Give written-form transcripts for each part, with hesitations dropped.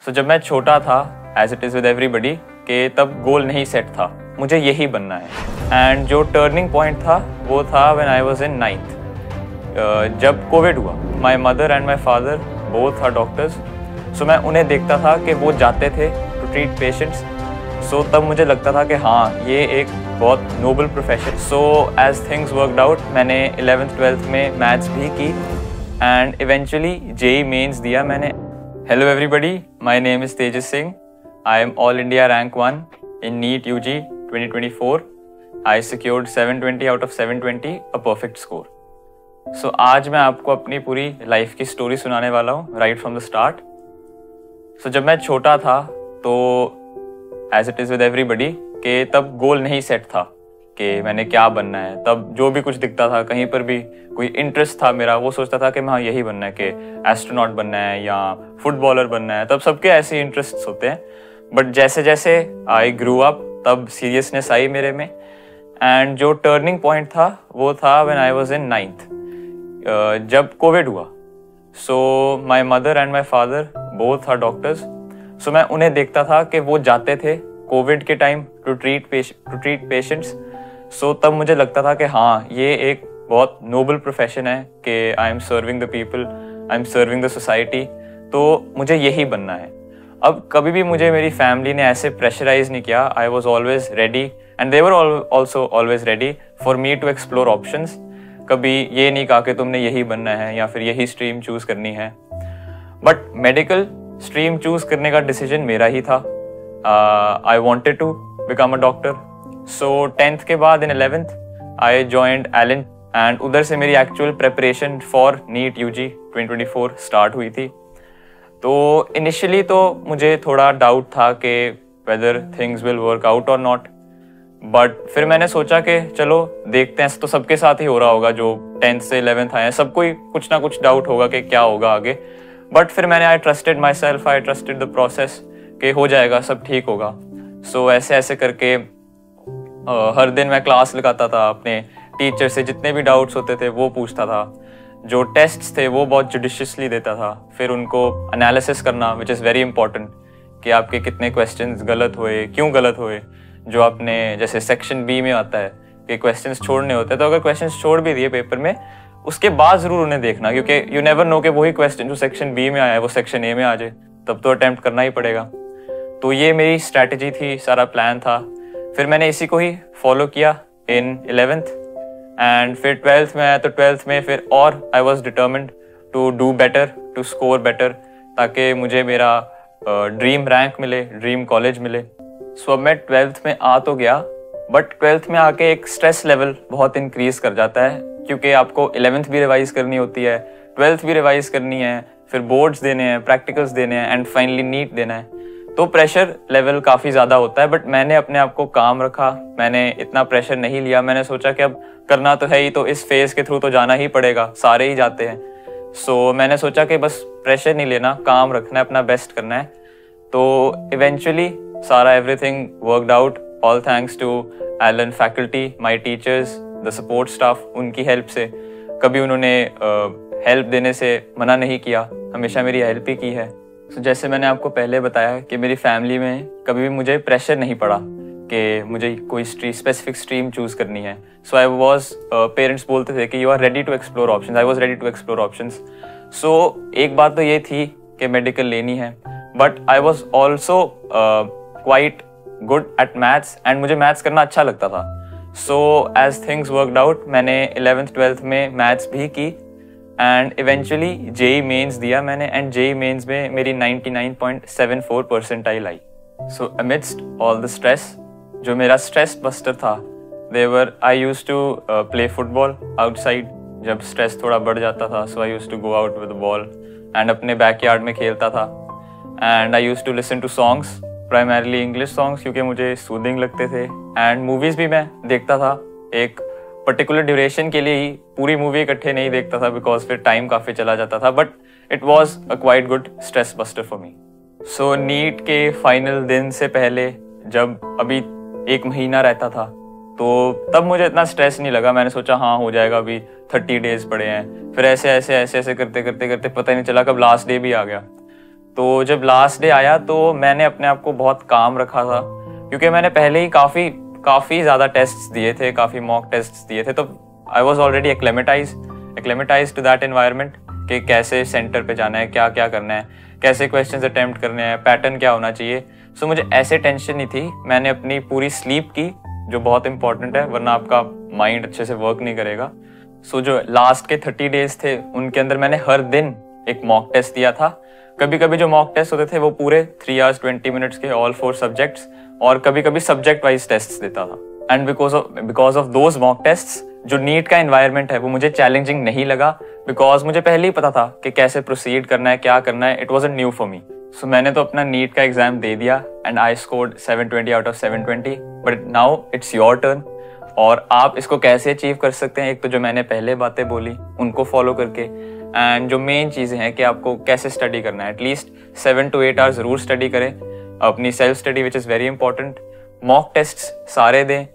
जब मैं छोटा था, as it is with everybody, कि तब गोल नहीं सेट था, मुझे यही बनना है। एंड जो टर्निंग पॉइंट था वो था when I was in 9th, जब कोविड हुआ। My mother and my father both are doctors, so मैं उन्हें देखता था कि वो जाते थे टू ट्रीट पेशेंट्स। सो तब मुझे लगता था कि हाँ, ये एक बहुत noble profession. So as things worked out, मैंने 11th 12th में मैथ्स भी की एंड इवेंचुअली जेईई मेंस दिया मैंने। Hello everybody, my name is Tejas Singh. I am All India Rank 1 in NEET UG 2024. I secured 720 out of 720, a perfect score. So आज मैं आपको अपनी पूरी लाइफ की स्टोरी सुनाने वाला हूँ, right from the start. So जब मैं छोटा था तो as it is with everybody, कि तब गोल नहीं सेट था कि मैंने क्या बनना है। तब जो भी कुछ दिखता था, कहीं पर भी कोई इंटरेस्ट था मेरा, वो सोचता था कि हाँ यही बनना है, कि एस्ट्रोनॉट बनना है या फुटबॉलर बनना है। तब सबके ऐसे इंटरेस्ट होते हैं, बट जैसे जैसे आई ग्रू अप तब सीरियसनेस आई मेरे में। एंड जो टर्निंग पॉइंट था वो था when I was in 9th, जब कोविड हुआ। So my mother and my father both are doctors, so मैं उन्हें देखता था कि वो जाते थे कोविड के टाइम टू ट्रीट पेशेंट्स। सो तब मुझे लगता था कि हाँ, ये एक बहुत नोबल प्रोफेशन है कि I am serving the people, I am serving the society, तो मुझे यही बनना है। अब कभी भी मुझे मेरी फैमिली ने ऐसे प्रेशराइज नहीं किया। I was always ready and they were also always ready for me to explore options. कभी ये नहीं कहा कि तुमने यही बनना है या फिर यही स्ट्रीम चूज करनी है। बट मेडिकल स्ट्रीम चूज करने का डिसीजन मेरा ही था। I wanted to become a doctor. So 10th के बाद in 11th I joined Allen and उधर से मेरी actual preparation for NEET UG 2024 start हुई थी। तो इनिशियली तो मुझे थोड़ा डाउट था कि whether things will work out और नॉट, बट फिर मैंने सोचा कि चलो देखते हैं। तो सबके साथ ही हो रहा होगा, जो 10th से 11th आए हैं, सबको ही कुछ ना कुछ डाउट होगा कि क्या होगा आगे। बट फिर मैंने आई trusted my self, I trusted the process कि हो जाएगा, सब ठीक होगा। सो ऐसे ऐसे करके हर दिन मैं क्लास लगाता था, अपने टीचर से जितने भी डाउट्स होते थे वो पूछता था। जो टेस्ट्स थे वो बहुत जुडिशियसली देता था। फिर उनको एनालिसिस करना, विच इज़ वेरी इंपॉर्टेंट, कि आपके कितने क्वेश्चंस गलत हुए, क्यों गलत हुए। जो आपने जैसे सेक्शन बी में आता है कि क्वेश्चंस छोड़ने होते हैं, तो अगर क्वेश्चंस छोड़ भी दिए पेपर में, उसके बाद ज़रूर उन्हें देखना, क्योंकि यू नेवर नो कि वही क्वेश्चन जो सेक्शन बी में आया है वो सेक्शन ए में आ जाए, तब तो अटैम्प्ट करना ही पड़ेगा। तो ये मेरी स्ट्रैटेजी थी, सारा प्लान था। फिर मैंने इसी को ही फॉलो किया इन 11th एंड फिर 12th में आया। तो 12th में फिर और I was determined to do better, to score better, ताकि मुझे मेरा ड्रीम रैंक मिले, ड्रीम कॉलेज मिले। सो अब मैं 12th में आ तो गया, बट 12th में आके एक स्ट्रेस लेवल बहुत इंक्रीज कर जाता है, क्योंकि आपको 11th भी रिवाइज करनी होती है, 12th भी रिवाइज करनी है, फिर बोर्ड्स देने हैं, प्रैक्टिकल्स देने हैं एंड फाइनली नीट देना है। तो प्रेशर लेवल काफ़ी ज़्यादा होता है, बट मैंने अपने आप को काम रखा। मैंने इतना प्रेशर नहीं लिया। मैंने सोचा कि अब करना तो है ही, तो इस फेज़ के थ्रू तो जाना ही पड़ेगा, सारे ही जाते हैं। सो मैंने सोचा कि बस प्रेशर नहीं लेना, काम रखना है, अपना बेस्ट करना है। तो इवेंचुअली सारा everything worked out, all thanks to Allen faculty, my teachers, the support staff. उनकी हेल्प से कभी उन्होंने हेल्प देने से मना नहीं किया, हमेशा मेरी हेल्प ही की है। So, जैसे मैंने आपको पहले बताया कि मेरी फैमिली में कभी भी मुझे प्रेशर नहीं पड़ा कि मुझे कोई स्पेसिफिक स्ट्रीम चूज करनी है। सो आई वॉज, पेरेंट्स बोलते थे कि you are ready to explore options, I was ready to explore options. So एक बात तो ये थी कि मेडिकल लेनी है, but I was also quite good at maths and मुझे मैथ्स करना अच्छा लगता था। So as things worked out, मैंने 11th 12th में मैथ्स भी की एंड इवेंचुअली जेईई मेंस दिया मैंने एंड जेईई मेंस में मेरी 99.74 परसेंटाइल आई। So amidst all the stress, जो मेरा स्ट्रेस बस्टर था, there I used to play football outside. जब स्ट्रेस थोड़ा बढ़ जाता था, so I used to go out with the ball and अपने बैकयार्ड में खेलता था। And I used to listen to songs, primarily English songs, क्योंकि मुझे सूदिंग लगते थे। एंड मूवीज़ भी मैं देखता था, एक पर्टिकुलर ड्यूरेशन के लिए ही, पूरी मूवी इकट्ठे नहीं देखता था, बिकॉज फिर टाइम काफ़ी चला जाता था। But it was a quite good stress buster for me. So NEET के फाइनल दिन से पहले, जब अभी 1 महीना रहता था, तो तब मुझे इतना स्ट्रेस नहीं लगा। मैंने सोचा हाँ हो जाएगा, अभी 30 डेज पड़े हैं। फिर ऐसे ऐसे ऐसे ऐसे करते करते करते पता ही नहीं चला कब लास्ट डे भी आ गया। तो जब लास्ट डे आया तो मैंने अपने आप को बहुत काम रखा था, क्योंकि मैंने पहले ही काफ़ी ज़्यादा टेस्ट्स दिए थे, काफ़ी मॉक टेस्ट्स दिए थे, तो I was already acclimatize to that environment कि कैसे सेंटर पे जाना है, क्या क्या करना है, कैसे क्वेश्चंस अटेम्प्ट करने हैं, पैटर्न क्या होना चाहिए। सो मुझे ऐसे टेंशन नहीं थी। मैंने अपनी पूरी स्लीप की, जो बहुत इंपॉर्टेंट है, वरना आपका माइंड अच्छे से वर्क नहीं करेगा। सो जो लास्ट के 30 डेज थे उनके अंदर मैंने हर दिन एक मॉक टेस्ट दिया था। कभी कभी जो मॉक टेस्ट होते थे वो पूरे 3 hours 20 minutes के ऑल 4 सब्जेक्ट्स, और कभी कभी सब्जेक्ट वाइज टेस्ट देता था। And because of those mock test जो नीट का एनवायरनमेंट है वो मुझे चैलेंजिंग नहीं लगा, बिकॉज मुझे पहले ही पता था कि कैसे प्रोसीड करना है, क्या करना है। It wasn't new for me. So मैंने तो अपना नीट का एग्जाम दे दिया and I scored 720 out of 720। But now it's your turn. और आप इसको कैसे अचीव कर सकते हैं, एक तो जो मैंने पहले बातें बोली उनको फॉलो करके, एंड जो मेन चीज़ें हैं कि आपको कैसे स्टडी करना है। एटलीस्ट 7 to 8 hours ज़रूर स्टडी करें, अपनी self study which is very important. Mock test सारे दें,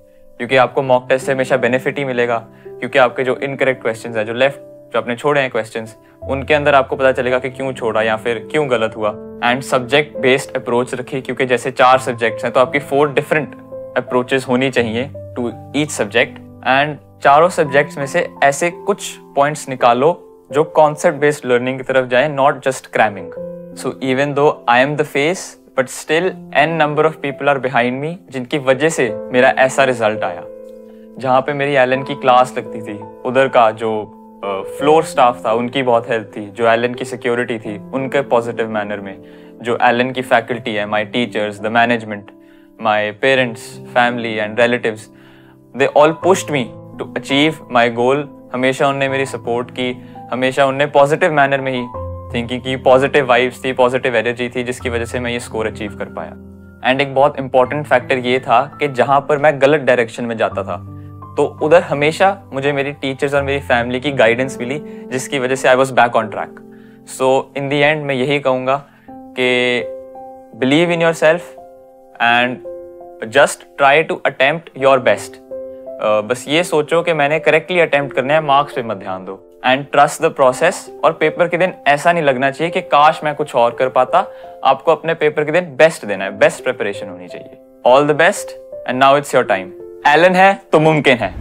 क्योंकि आपको मॉक टेस्ट से हमेशा बेनिफिट ही मिलेगा, क्योंकि आपके जो इनकरेक्ट क्वेश्चंस है, जो आपने छोड़े हैं क्वेश्चंस, उनके अंदर आपको पता चलेगा कि क्यों छोड़ा या फिर क्यों गलत हुआ। एंड सब्जेक्ट बेस्ड अप्रोच रखिए, क्योंकि जैसे 4 सब्जेक्ट्स हैं तो आपकी 4 डिफरेंट अप्रोचेस होनी चाहिए टू ईच सब्जेक्ट। एंड चारों सब्जेक्ट्स में से ऐसे कुछ पॉइंट्स निकालो जो कॉन्सेप्ट बेस्ड लर्निंग की तरफ जाए, not just cramming. So even though I am the face, but still n number of people are behind me, जिनकी वजह से मेरा ऐसा रिजल्ट आया। जहाँ पे मेरी एलन की क्लास लगती थी, उधर का जो फ्लोर स्टाफ था उनकी बहुत हेल्प थी, जो एलन की सिक्योरिटी थी उनके पॉजिटिव मैनर में, जो एलन की फैकल्टी है, my teachers, the management, my parents, family and relatives, they all pushed me to achieve my goal. हमेशा उनने मेरी सपोर्ट की, हमेशा उनने पॉजिटिव मैनर में ही थिंकिंग की, पॉजिटिव वाइब्स थी, पॉजिटिव एनर्जी थी, जिसकी वजह से मैं ये स्कोर अचीव कर पाया। एंड एक बहुत इंपॉर्टेंट फैक्टर ये था कि जहाँ पर मैं गलत डायरेक्शन में जाता था तो उधर हमेशा मुझे मेरी टीचर्स और मेरी फैमिली की गाइडेंस मिली, जिसकी वजह से I was back on track. So in the end मैं यही कहूँगा कि believe in yourself and just try to attempt your best. बस ये सोचो कि मैंने करेक्टली अटेम्प्ट करना है, मार्क्स पे मत ध्यान दो। And trust the process. और पेपर के दिन ऐसा नहीं लगना चाहिए कि काश मैं कुछ और कर पाता। आपको अपने पेपर के दिन बेस्ट देना है, बेस्ट प्रिपरेशन होनी चाहिए। All the best and now it's your time. Allen है तो मुमकिन है।